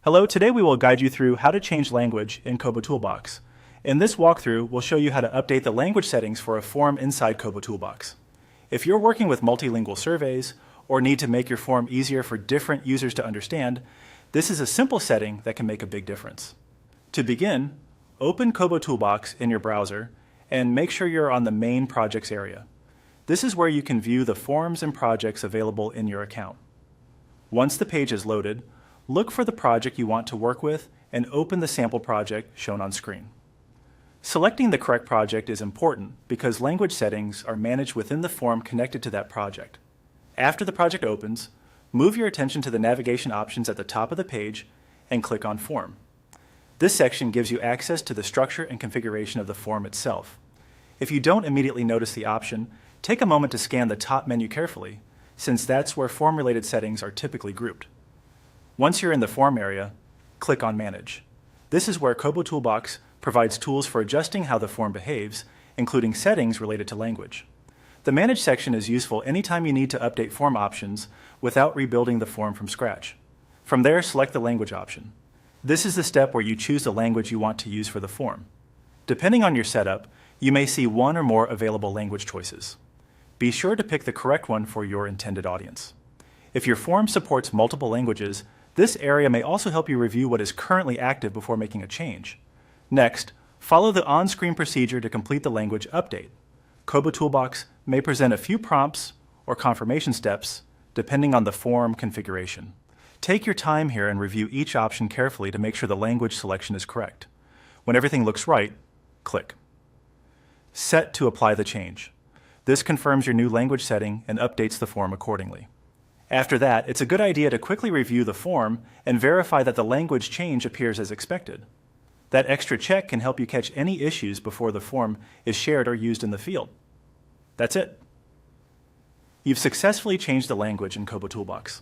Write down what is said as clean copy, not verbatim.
Hello, today we will guide you through how to change language in KoboToolbox. In this walkthrough, we'll show you how to update the language settings for a form inside KoboToolbox. If you're working with multilingual surveys or need to make your form easier for different users to understand, this is a simple setting that can make a big difference. To begin, open KoboToolbox in your browser and make sure you're on the main projects area. This is where you can view the forms and projects available in your account. Once the page is loaded, look for the project you want to work with and open the sample project shown on screen. Selecting the correct project is important because language settings are managed within the form connected to that project. After the project opens, move your attention to the navigation options at the top of the page and click on Form. This section gives you access to the structure and configuration of the form itself. If you don't immediately notice the option, take a moment to scan the top menu carefully, since that's where form-related settings are typically grouped. Once you're in the form area, click on Manage. This is where KoboToolbox provides tools for adjusting how the form behaves, including settings related to language. The Manage section is useful anytime you need to update form options without rebuilding the form from scratch. From there, select the language option. This is the step where you choose the language you want to use for the form. Depending on your setup, you may see one or more available language choices. Be sure to pick the correct one for your intended audience. If your form supports multiple languages, this area may also help you review what is currently active before making a change. Next, follow the on-screen procedure to complete the language update. KoboToolbox may present a few prompts or confirmation steps depending on the form configuration. Take your time here and review each option carefully to make sure the language selection is correct. When everything looks right, click. Set to apply the change. This confirms your new language setting and updates the form accordingly. After that, it's a good idea to quickly review the form and verify that the language change appears as expected. That extra check can help you catch any issues before the form is shared or used in the field. That's it. You've successfully changed the language in KoboToolbox.